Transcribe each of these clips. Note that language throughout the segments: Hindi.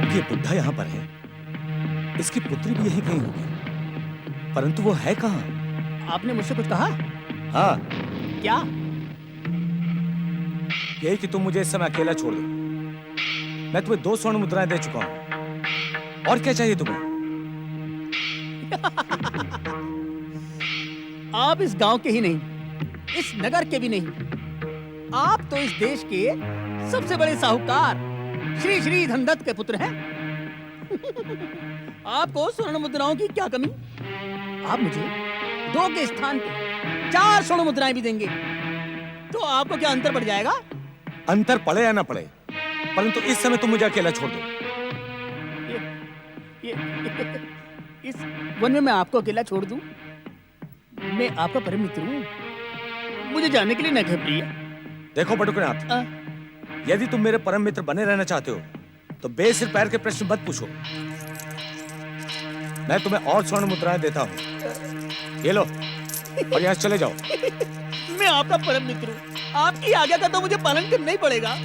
ये बुढ़ा यहाँ पर है, इसकी पुत्री भी यहीं कहीं होगी, परंतु वो है कहाँ? आपने मुझसे कुछ कहा? हाँ, क्या? यही कि तुम मुझे इस समय अकेला छोड़ दो। मैं तुम्हें 2 स्वर्ण मुद्राएं दे चुका हूँ, और क्या चाहिए तुम्हें? आप इस गांव के ही नहीं, इस नगर के भी नहीं, आप तो इस देश के सबसे बड़े साहूकार श्री श्री धनदत्त के पुत्र हैं। आपको स्वर्ण मुद्राओं की क्या कमी? आप मुझे 2 के स्थान पे 4 स्वर्ण मुद्राएं भी देंगे तो आपको क्या अंतर पड़ जाएगा? अंतर पड़े या ना पड़े, परंतु इस समय तुम मुझे अकेला छोड़ दो। इस वन में मैं आपको अकेला छोड़ दूं? मैं आपका परम मित्र हूं, मुझे जाने के लिए न घबराइए। देखो बटुकनाथ, यदि तुम मेरे परम मित्र बने रहना चाहते हो तो बेसिर पैर के प्रश्न मत पूछो। मैं तुम्हें और स्वर्ण मुद्राएं देता हूँ, ये लो और यहाँ से चले जाओ। मैं आपका परम मित्र हूँ, आपकी आज्ञा का तो मुझे पालन करना ही पड़ेगा।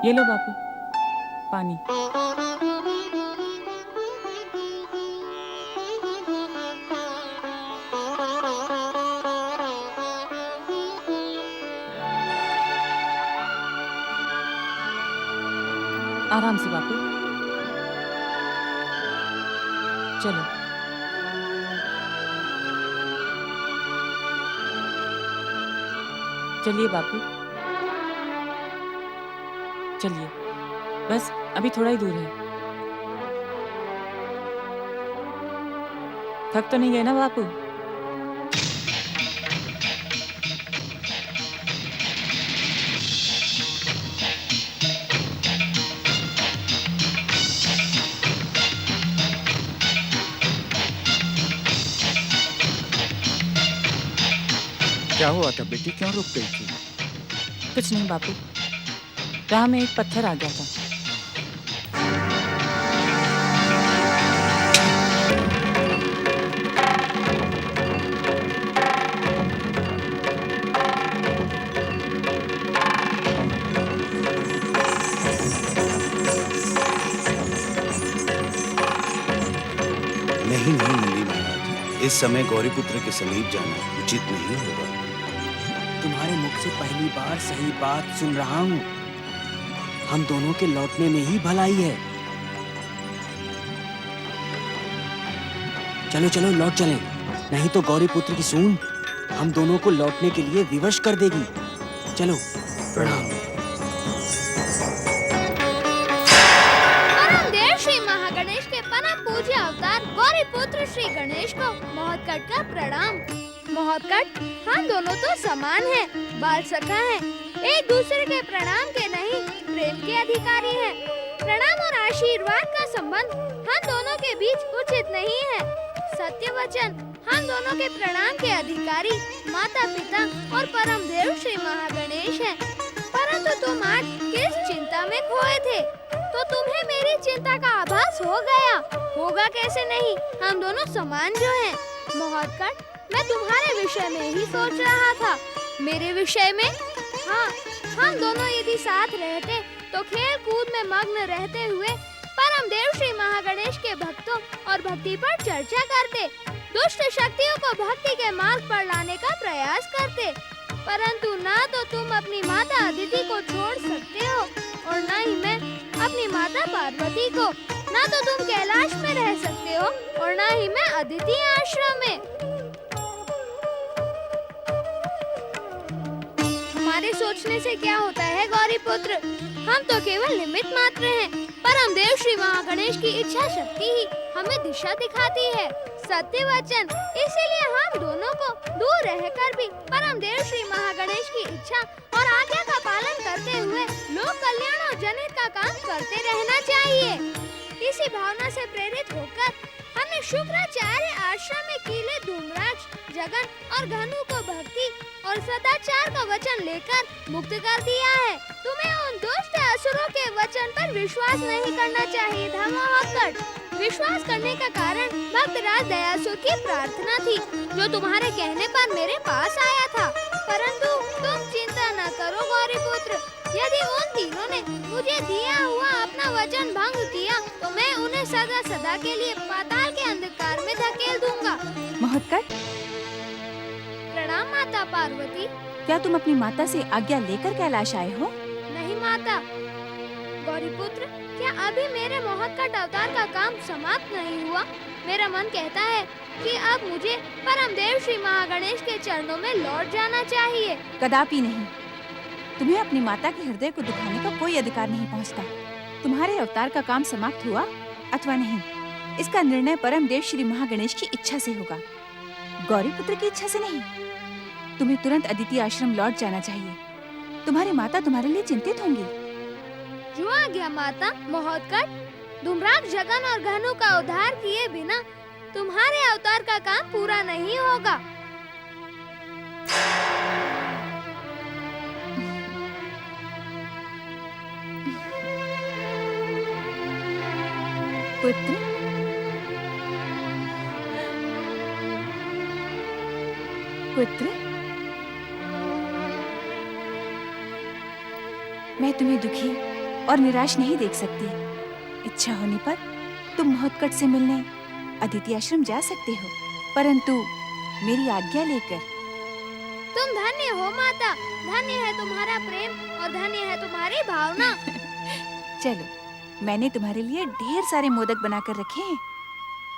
ये लो बापू, पानी। आराम से बापू, चलो। चलिए बापू, चलिए, बस अभी थोड़ा ही दूर है। थक तो नहीं गए ना बापू? क्या हुआ था बेटी, क्यों रुक गई थी? कुछ नहीं बापू, राह में एक पत्थर आ गया था। नहीं नंदी महाराज, इस समय गौरीपुत्र के समीप जाना उचित नहीं होगा। तुम्हारे मुख से पहली बार सही बात सुन रहा हूँ। हम दोनों के लौटने में ही भलाई है। चलो चलो लौट चलें, नहीं तो गौरीपुत्र की सूंड हम दोनों को लौटने के लिए विवश कर देगी। चलो। प्रणाम। परमदेव श्री महागणेश के परम पूज्य अवतार गौरीपुत्र श्री गणेश को महोत्कट का प्रणाम। महोत्कट, हम दोनों तो समान हैं, बाल सखा हैं, एक दूसरे के प्रणाम के नहीं प्रेम के अधिकारी हैं। प्रणाम और आशीर्वाद का संबंध हम दोनों के बीच उचित नहीं है। सत्य वचन, हम दोनों के प्रणाम के अधिकारी माता पिता और परम देव श्री महागणेश हैं। परंतु तुम आज किस चिंता में खोए थे, तो तुम्हें मेरी चिंता का आभास हो गया। होगा कैसे नहीं, हम दोनों समान जो हैं। महोत्कट, मैं तुम्हारे विषय में ही सोच रहा था। मेरे विषय में? हाँ, हम दोनों यदि साथ रहते तो खेल कूद में मग्न रहते हुए परम देव श्री महागणेश के भक्तों और भक्ति पर चर्चा करते, दुष्ट शक्तियों को भक्ति के मार्ग पर लाने का प्रयास करते। परंतु ना तो तुम अपनी माता अदिति को छोड़ सकते हो और ना ही मैं अपनी माता पार्वती को। ना तो तुम कैलाश में रह सकते हो और ना ही मैं अदिति आश्रम में। हमारे सोचने से क्या होता है गौरीपुत्र, हम तो केवल निमित्त मात्र हैं। परम देव श्री महागणेश की इच्छा शक्ति ही हमें दिशा दिखाती है। सत्य वचन, इसीलिए हम दोनों को दूर रहकर भी परमदेव श्री महागणेश की इच्छा और आज्ञा का पालन करते हुए लोक कल्याण और जनहित का काम करते रहना चाहिए। इसी भावना से प्रेरित होकर हमने शुक्राचार्य आश्रम में कीले धूम्राक्ष, जगन और घनु को भक्ति और सदाचार का वचन लेकर मुक्त कर दिया है। तुम्हें उन दुष्ट असुरों के वचन पर विश्वास नहीं करना चाहिए था मोहक्कड़। विश्वास करने का कारण भक्तराज दयासु की प्रार्थना थी, जो तुम्हारे कहने पर मेरे पास आया था। परंतु तुम चिंता न करो गौरीपुत्र, यदि उन तीनों ने मुझे दिया हुआ अपना वचन भंग किया तो मैं उन्हें सदा सदा के लिए पाताल के अंधकार में धकेल दूंगा। मोहक्कड़, प्रणाम माता पार्वती। क्या तुम अपनी माता से आज्ञा लेकर कैलाश आए हो? नहीं माता। गौरीपुत्र, क्या अभी मेरे मोहक्कड़ अवतार का काम समाप्त नहीं हुआ? मेरा मन कहता है कि अब मुझे परमदेव श्री महागणेश के चरणों में लौट जाना चाहिए। कदापि नहीं। तुम्हें अपनी माता के हृदय को दुखाने का कोई अधिकार नहीं पहुंचता। तुम्हारे अवतार का काम समाप्त हुआ अथवा नहीं, इसका निर्णय परमदेव श्री महागणेश की इच्छा से होगा, गौरीपुत्र की इच्छा से नहीं। तुम्हें तुरंत अदिति आश्रम लौट जाना चाहिए। तुम्हारी माता तुम्हारे लिए चिंतित होंगी। जो आ गया माता। मोहक्कड़, धूम्राक्ष, जगन और घनु का उद्धार किए बिना तुम्हारे अवतार का काम पूरा नहीं होगा। पुत्र, पुत्र, मैं तुम्हें दुखी और निराश नहीं देख सकती। इच्छा होने पर तुम मोहक्कड़ से मिलने अदिति आश्रम जा सकते हो, परंतु मेरी आज्ञा लेकर। तुम धन्य हो माता, धन्य है तुम्हारा प्रेम और धन्य है तुम्हारी भावना। चलो, मैंने तुम्हारे लिए ढेर सारे मोदक बनाकर रखे हैं।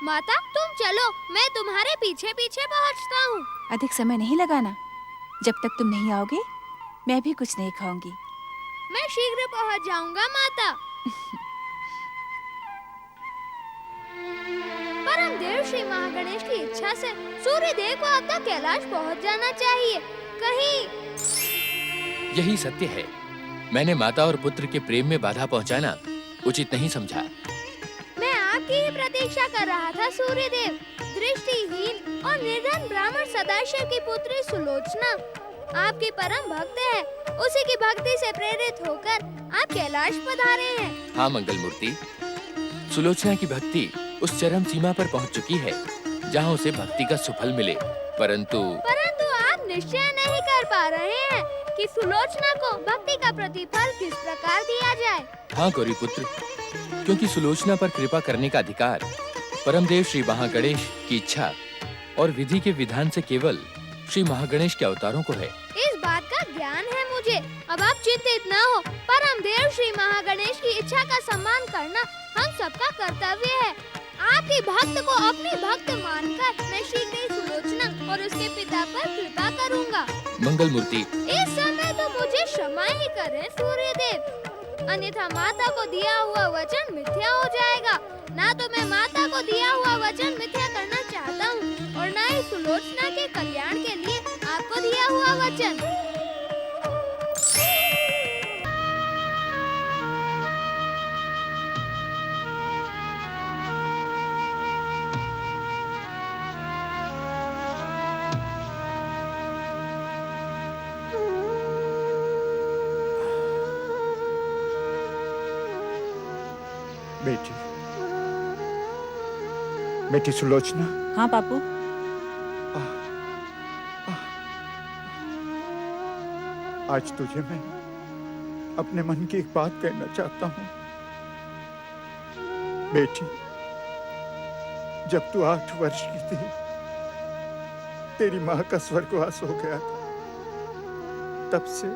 माता तुम चलो, मैं तुम्हारे पीछे पीछे पहुंचता हूँ। अधिक समय नहीं लगाना। जब तक तुम नहीं आओगे मैं भी कुछ नहीं खाऊंगी। मैं शीघ्र पहुंच जाऊंगा माता। परमदेव श्री महागणेश की इच्छा से सूर्य देव को अब तक कैलाश पहुंच जाना चाहिए। कहीं यही सत्य है। मैंने माता और पुत्र के प्रेम में बाधा पहुंचाना उचित नहीं समझा। मैं आपकी ही प्रतीक्षा कर रहा था सूर्य देव। दृष्टिहीन और निर्धन ब्राह्मण सदाशिव की पुत्री सुलोचना आपकी परम भक्त है। उसी की भक्ति से प्रेरित होकर आप कैलाश पधारे हैं। हाँ मंगल मूर्ति, सुलोचना की भक्ति उस चरम सीमा पर पहुंच चुकी है जहां उसे भक्ति का सुफल मिले, परंतु आप निश्चय नहीं कर पा रहे हैं कि सुलोचना को भक्ति का प्रतिफल किस प्रकार दिया जाए। हाँ गौरी पुत्र, क्योंकि सुलोचना पर कृपा करने का अधिकार परमदेव श्री महागणेश की इच्छा और विधि के विधान से केवल श्री महागणेश के अवतारों को है। इस बात का ज्ञान है मुझे। अब आप चिंतित न हो। परमदेव श्री महागणेश की इच्छा का सम्मान करना हम सबका कर्तव्य है। आपकी भक्त को अपनी भक्त मानकर मैं शीघ्र ही सुलोचना और उसके पिता पर कृपा करूंगा। मंगल मूर्ति, इस समय तो मुझे क्षमा ही करें सूर्यदेव, अन्यथा माता को दिया हुआ वचन मिथ्या हो जाएगा। ना तो मैं माता को दिया हुआ वचन मिथ्या करना चाहता हूँ और ना ही सुलोचना के कल्याण के लिए आपको दिया हुआ वचन। बेटी, बेटी सुलोचना। हाँ बापू। आज तुझे मैं अपने मन की एक बात कहना चाहता हूँ। बेटी, जब तू 8 वर्ष की थी, तेरी माँ का स्वर्गवास हो गया था। तब से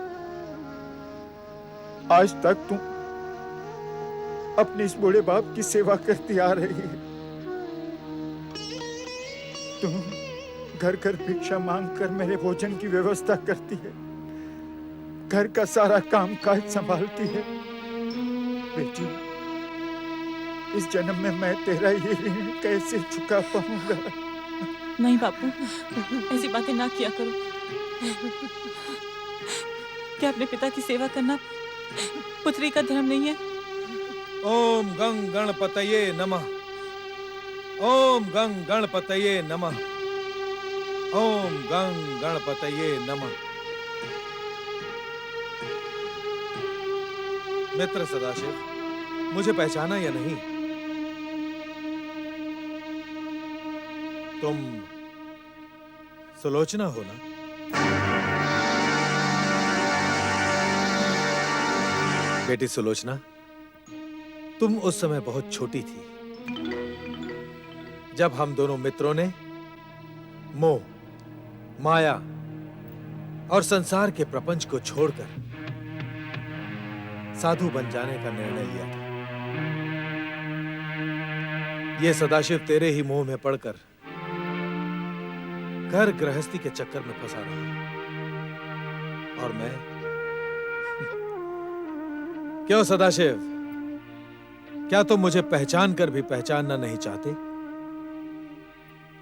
आज तक तू अपने इस बूढ़े बाप की सेवा करती आ रही है। तू घर घर भिक्षा मांग कर मेरे भोजन की व्यवस्था करती है, घर का सारा काम काज संभालती है। बेटी, इस जन्म में मैं तेरा ये ऋण कैसे चुका पाऊंगा? नहीं बापू, ऐसी बातें ना किया करो। क्या अपने पिता की सेवा करना पुत्री का धर्म नहीं है? ओम गंग गणपतये नमः। ओम गंग गणपतये नमः। ओम गंग गणपतये नमः। मित्र सदाशिव, मुझे पहचाना या नहीं? तुम सुलोचना हो ना? बेटी सुलोचना, तुम उस समय बहुत छोटी थी जब हम दोनों मित्रों ने मोह, माया और संसार के प्रपंच को छोड़कर साधु बन जाने का निर्णय लिया था। यह सदाशिव तेरे ही मोह में पड़कर घर गृहस्थी के चक्कर में फंसा रहा, और मैं क्यों सदाशिव, क्या तुम मुझे पहचान कर भी पहचानना नहीं चाहते?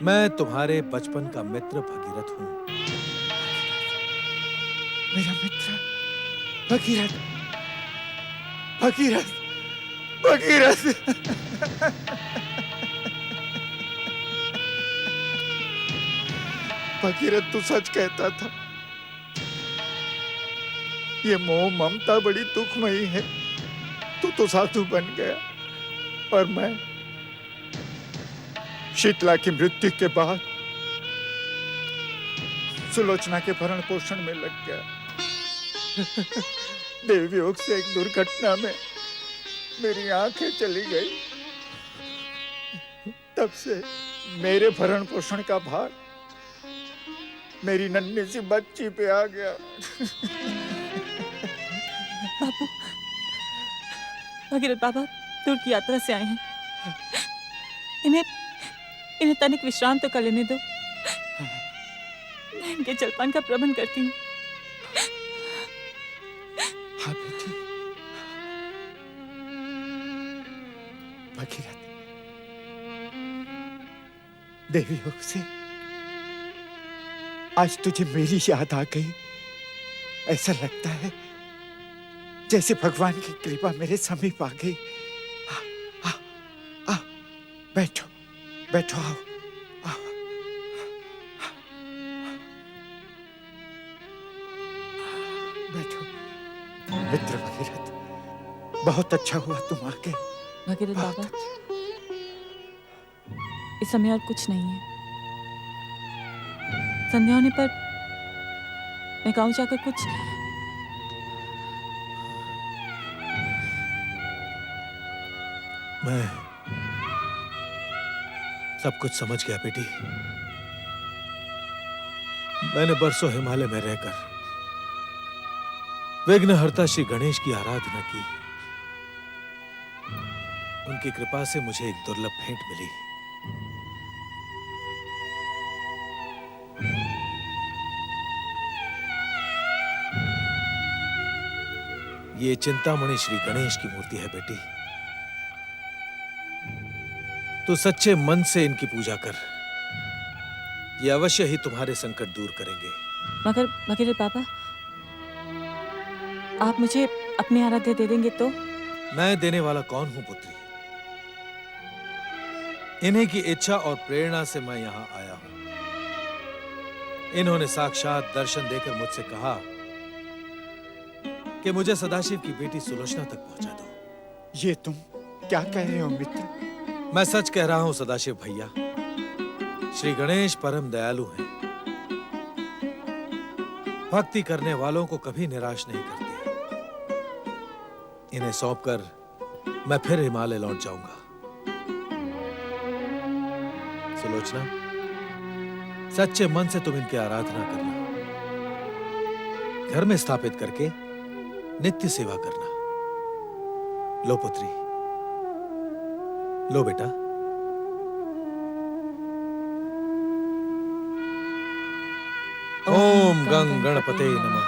मैं तुम्हारे बचपन का मित्र भगीरथ हूं। मेरा मित्र भगीरथ, भगीरथ, भगीरथ। भगीरथ, तू सच कहता था। ये मोह ममता बड़ी दुखमयी है। तू तो साधु बन गया और मैं शीतला की मृत्यु के बाद सुलोचना के भरण पोषण में लग गया। देवयोग से एक दुर्घटना में मेरी आंखें चली गई। तब से मेरे भरण पोषण का भार मेरी नन्ही सी बच्ची पे आ गया। बापू, भगीरथ बाबा दूर की यात्रा से आए हैं। इन्हें तनिक विश्राम तो कर लेने दो। मैं इनके जलपान का प्रबंध करती हूँ। हाँ बेटी। भगीरथ, देवी योग से आज तुझे मेरी याद आ गई। ऐसा लगता है जैसे भगवान की कृपा मेरे समीप आ गई। आ, बैठो बैठो, आओ आओ। बैठो मित्र भगीरथ, बहुत अच्छा हुआ तुम आ गए। भगीरथ बाबा, इस समय और कुछ नहीं है। संध्या होने पर मैं गांव जाकर कुछ मैं सब कुछ समझ गया बेटी। मैंने बरसों हिमालय में रहकर विघ्नहर्ता श्री गणेश की आराधना की। उनकी कृपा से मुझे एक दुर्लभ भेंट मिली। ये चिंतामणि श्री गणेश की मूर्ति है बेटी। तो सच्चे मन से इनकी पूजा कर, ये अवश्य ही तुम्हारे संकट दूर करेंगे। मगर भगीरथ बाबा, आप मुझे अपनी आराध्य दे देंगे तो? मैं देने वाला कौन हूं पुत्री? इन्हीं की इच्छा और प्रेरणा से मैं यहां आया हूं। इन्होंने साक्षात दर्शन देकर मुझसे कहा कि मुझे सदाशिव की बेटी सुलोचना तक पहुंचा दो। ये तुम क्या कह रहे हो मित्र? मैं सच कह रहा हूं सदाशिव भैया। श्री गणेश परम दयालु हैं। भक्ति करने वालों को कभी निराश नहीं करते। इन्हें सौंपकर मैं फिर हिमालय लौट जाऊंगा। सुलोचना, सच्चे मन से तुम इनकी आराधना करना, घर में स्थापित करके नित्य सेवा करना। लो पुत्री, लो बेटा। ओम गंग गणपते नमः।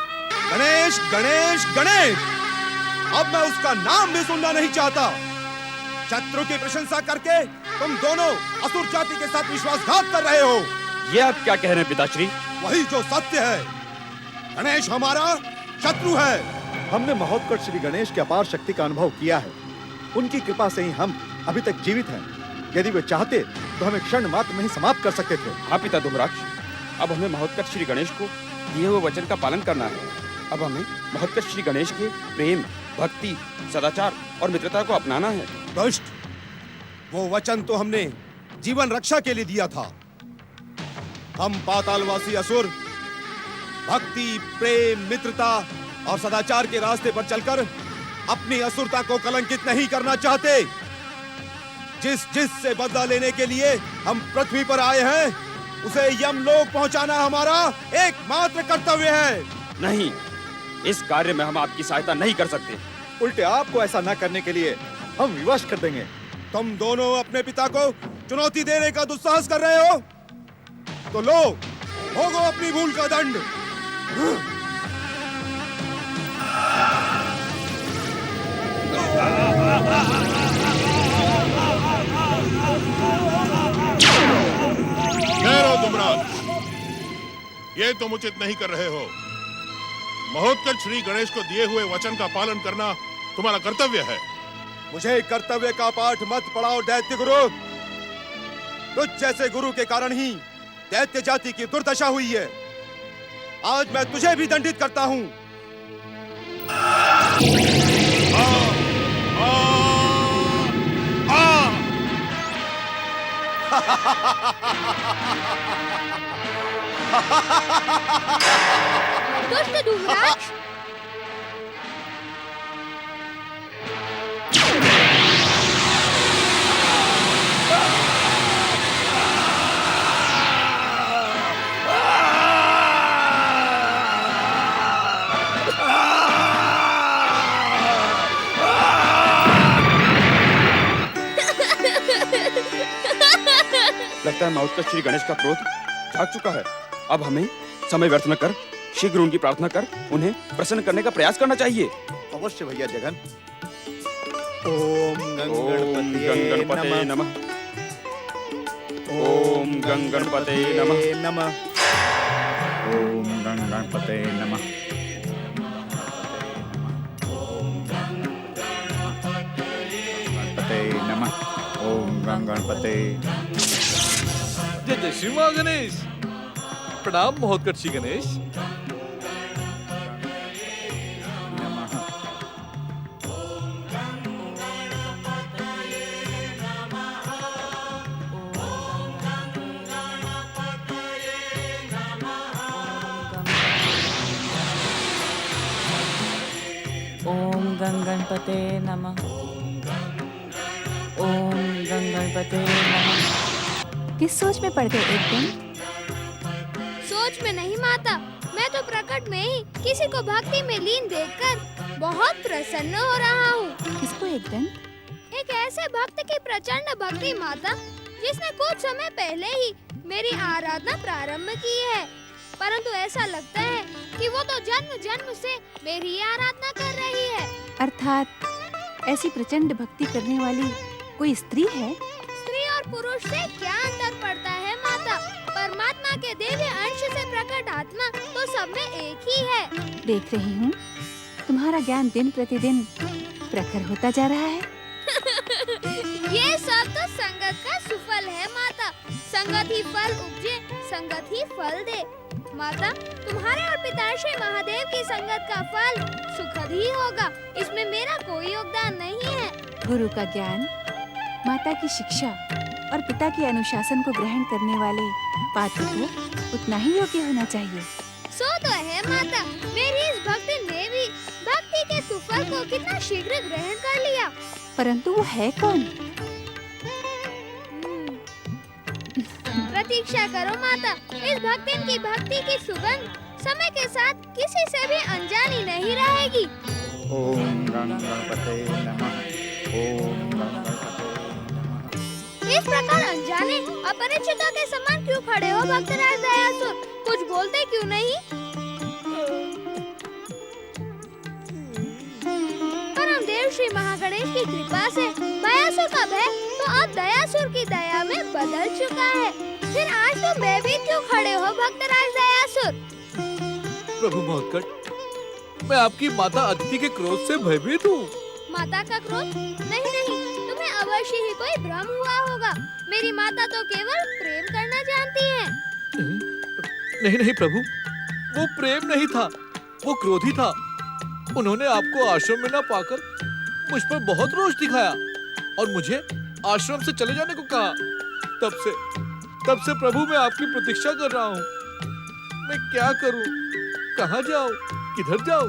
गणेश गणेश गणेश, अब मैं उसका नाम भी सुनना नहीं चाहता। शत्रु की प्रशंसा करके तुम दोनों असुर जाति के साथ विश्वासघात कर रहे हो। ये आप क्या कह रहे हैं पिताश्री? वही जो सत्य है। गणेश हमारा शत्रु है। हमने महोत्कट श्री गणेश की अपार शक्ति का अनुभव किया है। उनकी कृपा से ही हम अभी तक जीवित हैं। यदि वे चाहते तो हमें क्षण मात्र में ही समाप्त कर सकते थे। हाँ पिता धूम्राक्ष, अब हमें महोत्कट श्री गणेश को दिए हुए वचन का पालन करना है। अब हमें महोत्कट श्री गणेश के प्रेम, भक्ति, सदाचार और मित्रता को अपनाना है। दुष्ट, वो वचन तो हमने जीवन रक्षा के लिए दिया था। हम पातालवासी असुर भक्ति, प्रेम, मित्रता और सदाचार के रास्ते पर चलकर अपनी असुरता को कलंकित नहीं करना चाहते। जिस से बदला लेने के लिए हम पृथ्वी पर आए हैं, उसे यमलोक पहुंचाना हमारा एकमात्र कर्तव्य है। नहीं, इस कार्य में हम आपकी सहायता नहीं कर सकते। उल्टे आपको ऐसा न करने के लिए हम विवश कर देंगे। तुम दोनों अपने पिता को चुनौती देने का दुस्साहस कर रहे हो, तो लो, भोगो अपनी भूल का दंड। ठहरो धूम्राक्ष, ये तुम उचित नहीं कर रहे हो। महोत्कट श्री गणेश को दिए हुए वचन का पालन करना तुम्हारा कर्तव्य है। मुझे कर्तव्य का पाठ मत पढ़ाओ दैत्य गुरु। तुझ जैसे गुरु के कारण ही दैत्य जाति की दुर्दशा हुई है। आज मैं तुझे भी दंडित करता हूं। दुष्ट धूम्राक्ष, लगता है महोत्कट श्री गणेश का क्रोध जाग चुका है। अब हमें समय व्यर्थ न कर शीघ्र उनकी प्रार्थना कर उन्हें प्रसन्न करने का प्रयास करना चाहिए। अवश्य भैया जगन। ओम गणपते नमः। ओम गणपते नमः। ओम गणपते नमः। गणपते नमः। ओम गणपते। जय जय श्री मां गणेश। प्रणाम महोत्कट श्री गणेश। ओम गणपते नमः। ओम गणपते नमः। किस सोच में पड़ गए एकदम? सोच में नहीं माता, मैं तो प्रकट में ही किसी को भक्ति में लीन देखकर बहुत प्रसन्न हो रहा हूँ। किसको एकदम? एक ऐसे भक्त की प्रचंड भक्ति माता, जिसने कुछ समय पहले ही मेरी आराधना प्रारंभ की है। परंतु ऐसा लगता है कि वो तो जन्म जन्म से मेरी आराधना कर रही है। अर्थात ऐसी प्रचंड भक्ति करने वाली कोई स्त्री है? स्त्री और पुरुष से क्या अंतर पड़ता है माता? परमात्मा के दिव्य अंश से प्रकट आत्मा तो सब में एक ही है। देख रही हूँ, तुम्हारा ज्ञान दिन प्रतिदिन प्रखर होता जा रहा है। ये सब तो संगत का सुफल है माता। संगत ही फल उपजे, संगत ही फल दे। माता, तुम्हारे और पिताश्री महादेव की संगत का फल सुखद ही होगा। इसमें मेरा कोई योगदान नहीं है। गुरु का ज्ञान, माता की शिक्षा और पिता के अनुशासन को ग्रहण करने वाले पात्र को उतना ही योग्य होना चाहिए। सो तो है माता। मेरी इस भक्ति ने भी भक्ति के सुफल को कितना शीघ्र ग्रहण कर लिया। परंतु वो है कौन? प्रतीक्षा करो माता। इस भक्तिन की भक्ति की सुगंध समय के साथ किसी से भी अनजानी नहीं रहेगी। ओम गणपते नमः। ओम गणपते नमः। इस प्रकार अनजाने अपरिचितों के समान क्यों खड़े हो भक्तराज दयासुर? कुछ बोलते क्यों नहीं? परम देव श्री महागणेश की कृपा से दयासुर का भय तो अब दयासुर की दया में बदल चुका है। फिर आज तुम भयभीत क्यों खड़े हो भक्तराज दयासुर? प्रभु महोत्कट, मैं आपकी माता अदिति के क्रोध से भयभीत हूँ। माता का क्रोध? नहीं नहीं, तुम्हें अवश्य ही कोई भ्रम हुआ होगा। मेरी माता तो केवल प्रेम करना जानती है। नहीं नहीं प्रभु, वो प्रेम नहीं था, वो क्रोधी था। उन्होंने आपको आश्रम में न पाकर मुझ पर बहुत रोष दिखाया और मुझे आश्रम से चले जाने को कहा। तब से प्रभु मैं आपकी प्रतीक्षा कर रहा हूँ। मैं क्या करूँ, कहाँ जाऊँ, किधर जाऊँ,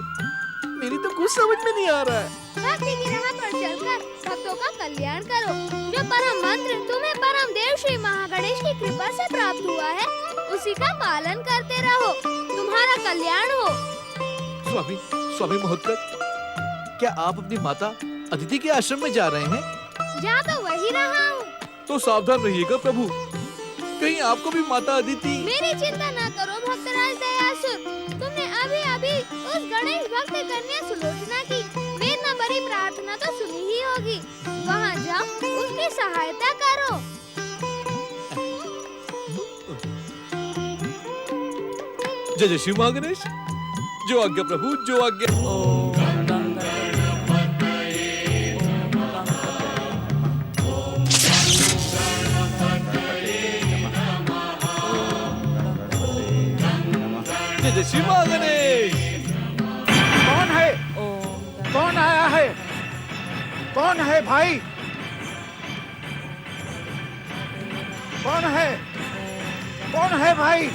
मेरी तो कुछ समझ में नहीं आ रहा है। भक्ति की राह पर चलकर भक्तों का कल्याण करो। जो परम मंत्र तुम्हें परम देव श्री महागणेश की कृपा से प्राप्त हुआ है, उसी का पालन करते रहो, तुम्हारा कल्याण हो। स्वामी महोत्कट, क्या आप अपनी माता अदिति के आश्रम में जा रहे हैं? जा तो वही रहा हूँ। तो सावधान रहिएगा प्रभु, कहीं आपको भी माता अदिति। मेरी चिंता न करो भक्तराज दयासुर, तुमने अभी अभी उस गणेश भक्त कन्या सुलोचना की वेद न भरी प्रार्थना तो सुनी ही होगी। वहाँ जाओ, उसकी सहायता करो। जय जय श्री महागणेश। जो आज्ञा प्रभु, जो आज्ञा। जय जय श्री महागणेश। कौन है? कौन आया है? कौन है भाई? कौन है? कौन है भाई?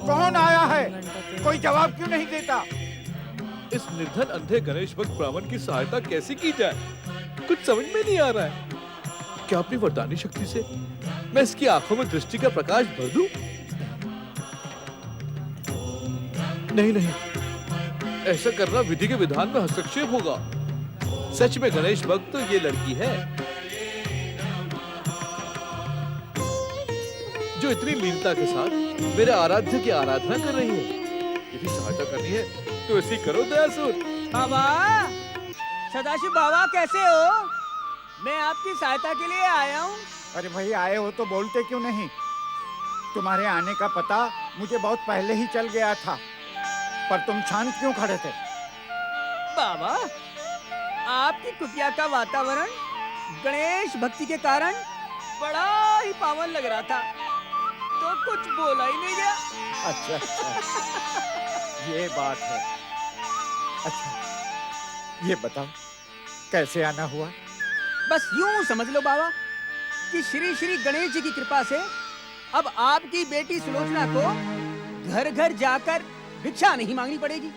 कौन आया है? कोई जवाब क्यों नहीं देता? इस निर्धन अंधे गणेश भक्त ब्राह्मण की सहायता कैसे की जाए, कुछ समझ में नहीं आ रहा है। क्या अपनी वरदानी शक्ति से मैं इसकी आंखों में दृष्टि का प्रकाश भर दूं? नहीं नहीं, ऐसा करना विधि के विधान में हस्तक्षेप होगा। सच में गणेश भक्त तो ये लड़की है जो इतनी लीनता के साथ मेरे आराध्य की आराधना कर रही है। यदि सहायता करनी है तो ऐसी करो दयासुर। बाबा, सदाशिव बाबा कैसे हो? मैं आपकी सहायता के लिए आया हूँ। अरे भाई, आए हो तो बोलते क्यों नहीं? तुम्हारे आने का पता मुझे बहुत पहले ही चल गया था, पर तुम शांत क्यों खड़े थे? बाबा, आपकी कुटिया का वातावरण गणेश भक्ति के कारण बड़ा ही पावन लग रहा था, तो कुछ बोला ही नहीं गया। अच्छा ये बात है। अच्छा ये बताओ, कैसे आना हुआ? बस यूं समझ लो बाबा कि श्री श्री गणेश जी की कृपा से अब आपकी बेटी सुलोचना को घर घर जाकर भिक्षा नहीं मांगनी पड़ेगी।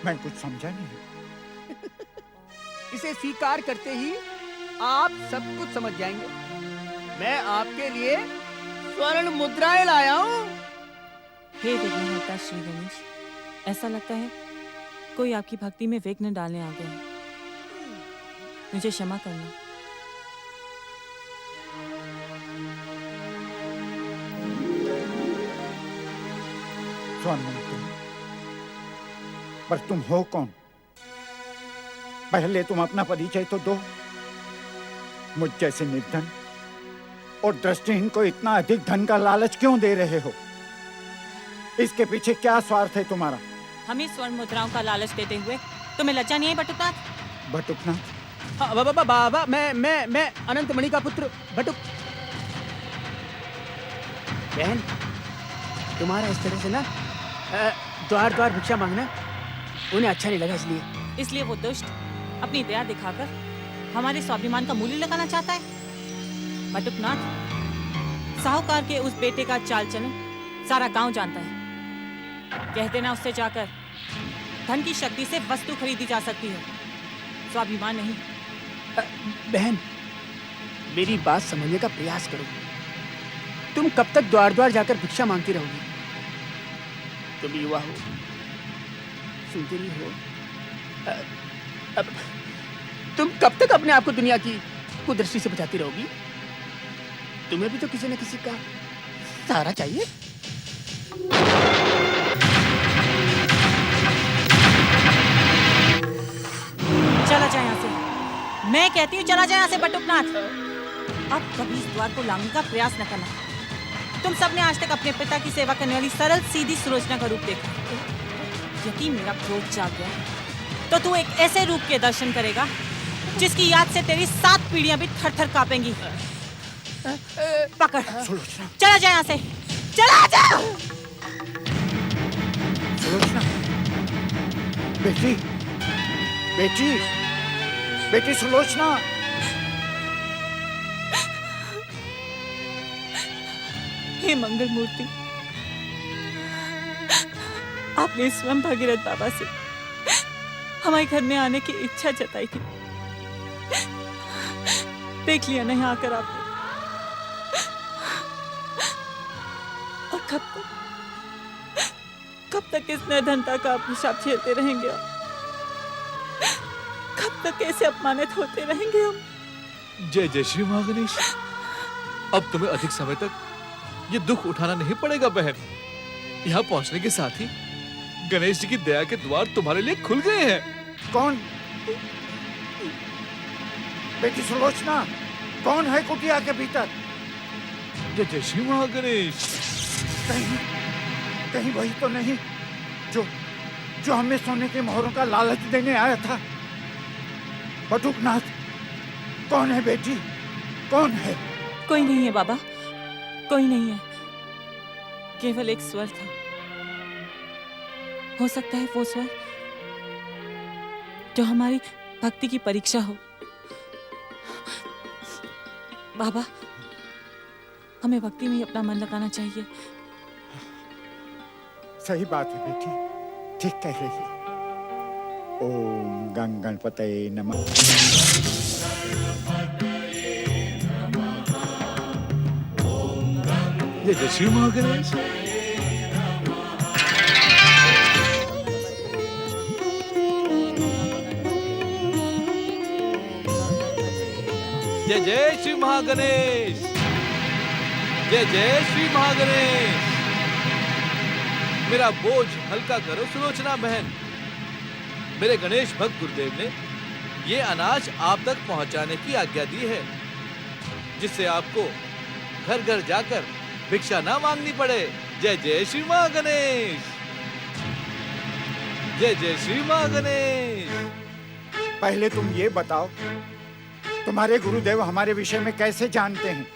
मैं कुछ समझा नहीं। इसे स्वीकार करते ही आप सब कुछ समझ जाएंगे। मैं आपके लिए स्वर्ण मुद्राएं लाया हूँ। हे विघ्नहर्ता श्री गणेश, ऐसा लगता है कोई आपकी भक्ति में विघ्न डालने आ गया है। मुझे क्षमा करना। स्वर्ण, पर तुम हो कौन? पहले तुम अपना परिचय तो दो। मुझ जैसे निर्धन और दृष्टिहीन को इतना अधिक धन का लालच क्यों दे रहे हो? इसके पीछे क्या स्वार्थ है तुम्हारा? हमें स्वर्ण मुद्राओं का लालच देते हुए तुम्हें लज्जा नहीं है बटुकनाथ? बटुकनाथ? बाबा, मैं अनंतमणि का पुत्र बटुक। बहन, तुम्हारा इस तरह से ना द्वार द्वार भिक्षा मांगना उन्हें अच्छा नहीं लगा, इसलिए वो दुष्ट अपनी दया दिखाकर हमारे स्वाभिमान का मूल्य लगाना चाहता है। बटुकनाथ, साहूकार के उस बेटे का चाल चलन सारा गांव जानता है। कह देना उससे जाकर धन की शक्ति से वस्तु खरीदी जा सकती है, स्वाभिमान नहीं। बहन, मेरी बात समझने का प्रयास करो। तुम कब तक द्वार द्वार जाकर भिक्षा मांगती रहोगी? तुम युवा हो, सुनते नहीं हो। अब तुम कब तक अपने आप को दुनिया की कुदृष्टि से बचाती रहोगी? तुम्हें भी तो किसी न किसी का सहारा चाहिए। चला जाए यहाँ से। मैं कहती हूँ चला जाए यहाँ से बटुकनाथ। अब कभी इस द्वार को लांघने का प्रयास न करना। तुम सबने आज तक अपने पिता की सेवा करने वाली सरल सीधी सुलोचना का रूप देखा। यकीन मेरा क्रोध जाग गया तो तू एक ऐसे रूप के दर्शन करेगा जिसकी याद से तेरी 7 पीढ़ियां भी थर-थर कांपेंगी। पकड़, चला जा यहाँ से, चला जा। सुलोचना, बेटी, बेटी, बेटी सुलोचना। हे मंगल मूर्ति, आपने स्वयं भगीरथ बाबा से हमारे घर में आने की इच्छा जताई थी। देख लिया नहीं आकर आपने। और कब तक इस निर्धनता का अभिशाप झेलते रहेंगे आप? कब तक ऐसे अपमानित होते रहेंगे हम? जय जय श्री महागणेश। अब तुम्हें अधिक समय तक ये दुख उठाना नहीं पड़ेगा बहन। यहाँ पहुँचने के साथ ही गणेश जी की दया के द्वार तुम्हारे लिए खुल गए हैं। कौन? बेटी सुलोचना, कौन है कुटिया के भीतर? जय जय श्री महागणेश। कहीं वही तो नहीं जो हमें सोने के मोहरों का लालच देने आया था? बटुकनाथ, कौन है बेटी, कौन है? कोई नहीं है बाबा, कोई नहीं है। केवल एक स्वर था। हो सकता है वो स्वर जो हमारी भक्ति की परीक्षा हो। बाबा, हमें भक्ति में ही अपना मन लगाना चाहिए। सही बात है बेटी, ठीक कह रही है। ओम गं गणपतये नमः। जय जय श्री महागणेश। जय जय श्री महागणेश। जय जय श्री महागणेश। मेरा बोझ हल्का करो सुलोचना बहन। मेरे गणेश भक्त गुरुदेव ने ये अनाज आप तक पहुंचाने की आज्ञा दी है, जिससे आपको घर घर जाकर भिक्षा ना मांगनी पड़े। जय जय श्री महागणेश। जय जय श्री महागणेश। पहले तुम ये बताओ, तुम्हारे गुरुदेव हमारे विषय में कैसे जानते हैं?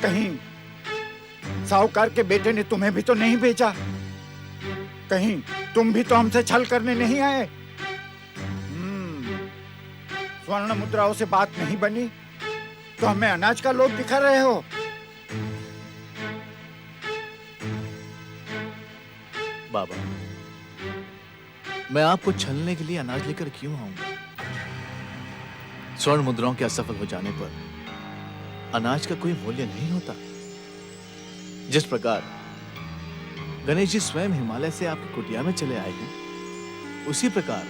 कहीं साहूकार के बेटे ने तुम्हें भी तो नहीं भेजा? कहीं तुम भी तो हमसे छल करने नहीं आए? स्वर्ण मुद्राओं से बात नहीं बनी तो हमें अनाज का लोभ दिखा रहे हो? बाबा, मैं आपको छलने के लिए अनाज लेकर क्यों आऊंगा? स्वर्ण मुद्राओं के असफल हो जाने पर अनाज का कोई मूल्य नहीं होता। जिस प्रकार गणेश जी स्वयं हिमालय से आपकी कुटिया में चले आए हैं, उसी प्रकार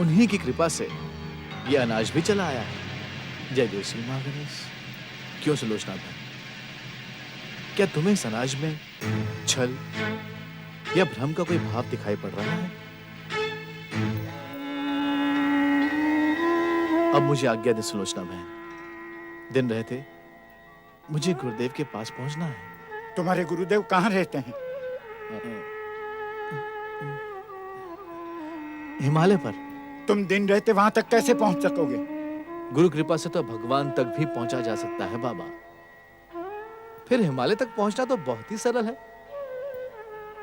उन्हीं की कृपा से यह अनाज भी चला आया है। जय जय श्री महागणेश। क्यों सुलोचना बहन, क्या तुम्हें इस अनाज में छल या भ्रम का कोई भाव दिखाई पड़ रहा है? अब मुझे आज्ञा दे सुलोचना बहन। दिन रहते मुझे गुरुदेव के पास पहुंचना है। तुम्हारे गुरुदेव कहाँ रहते हैं? हिमालय पर। तुम दिन रहते वहां तक कैसे पहुंच सकोगे? गुरु कृपा से तो भगवान तक भी पहुंचा जा सकता है बाबा। फिर हिमालय तक पहुंचना तो बहुत ही सरल है।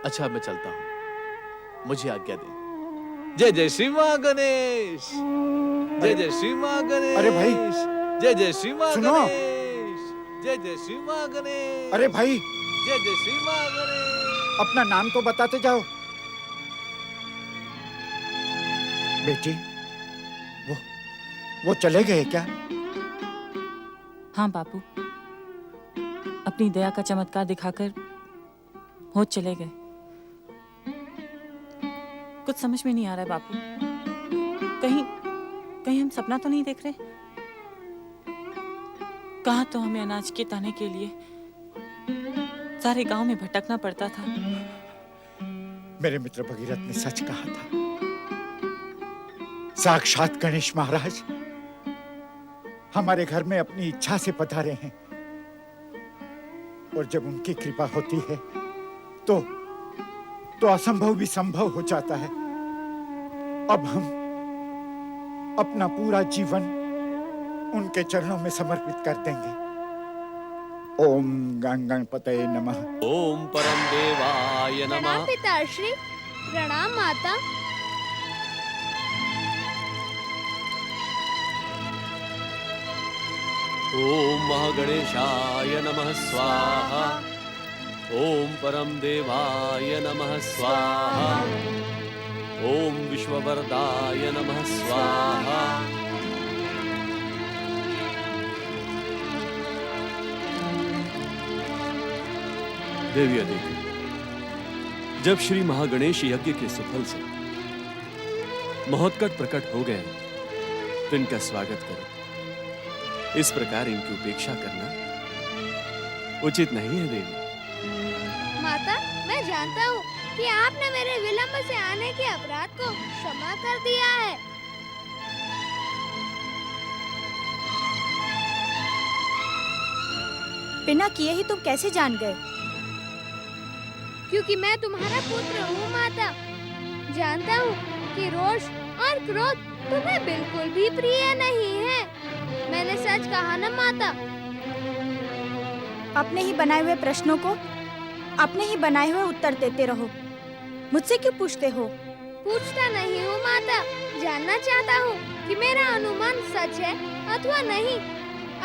अच्छा, मैं चलता हूं, मुझे आज्ञा दे। जय जय श्री महागणेश। जय जय श्री महागणेश। अरे भाई, जय जय श्री सुनो। महागणेश। जय जय श्री महागणेश। अरे भाई, जय जय श्री महागणेश। अपना नाम तो बताते जाओ। बेटी, वो चले गए क्या? हाँ बापू, अपनी दया का चमत्कार दिखाकर हो चले गए। कुछ समझ में नहीं आ रहा है बापू। कहीं हम सपना तो नहीं देख रहे? कहा तो हमें अनाज के ताने के लिए सारे गांव में भटकना पड़ता था। मेरे मित्र भगीरथ ने सच कहा था। साक्षात गणेश महाराज हमारे घर में अपनी इच्छा से पधारे हैं, और जब उनकी कृपा होती है तो असंभव भी संभव हो जाता है। अब हम अपना पूरा जीवन उनके चरणों में समर्पित कर देंगे। ओम गणपतये नमः। ओम परम देवाय प्रणाम नमः। पिताश्री। प्रणाम माता। ओम महागणेशाय नमः स्वाहा। ओम परम देवाय नमः स्वाहा। ओम विश्ववरदाय नमः स्वाहा। देवी देवी, जब श्री महागणेश यज्ञ के सुफल से महोत्कट प्रकट हो गए तो इनका स्वागत करो। इस प्रकार इनकी उपेक्षा करना उचित नहीं है देवी। माता, मैं जानता हूँ कि आपने मेरे विलंब से आने के अपराध को क्षमा कर दिया है। बिना किए ही तुम कैसे जान गए? क्योंकि मैं तुम्हारा पुत्र हूँ माता। जानता हूँ कि रोष और क्रोध तुम्हें बिल्कुल भी प्रिय नहीं है। मैंने सच कहा ना माता? अपने ही बनाए हुए प्रश्नों को अपने ही बनाए हुए उत्तर देते रहो। मुझसे क्यों पूछते हो? पूछता नहीं हूँ माता, जानना चाहता हूँ कि मेरा अनुमान सच है अथवा नहीं।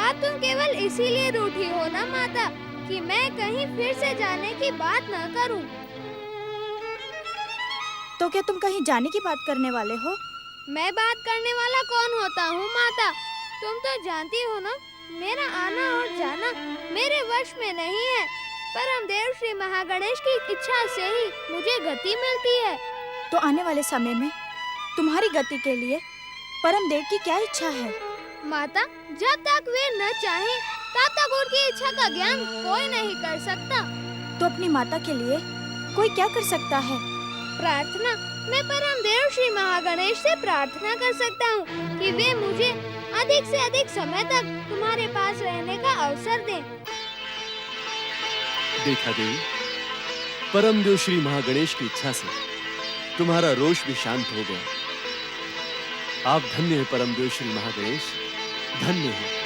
आप तुम केवल इसीलिए रूठी हो ना माता कि मैं कहीं फिर से जाने की बात न करूं। तो क्या तुम कहीं जाने की बात करने वाले हो? मैं बात करने वाला कौन होता हूँ माता? तुम तो जानती हो ना, मेरा आना और जाना मेरे वश में नहीं है। परम देव श्री महागणेश की इच्छा से ही मुझे गति मिलती है। तो आने वाले समय में तुम्हारी गति के लिए परम देव की क्या इच्छा है? माता, जब तक वे न चाहें तब तक उनकी इच्छा का ज्ञान कोई नहीं कर सकता। तो अपनी माता के लिए कोई क्या कर सकता है? प्रार्थना। मैं परम देव श्री महागणेश से प्रार्थना कर सकता हूँ कि वे मुझे अधिक से अधिक समय तक तुम्हारे पास रहने का अवसर दें। देखा देवी, परम देव श्री महागणेश की इच्छा से तुम्हारा रोष भी शांत हो गया। आप धन्य है परम देव श्री महागणेश, धन्य है।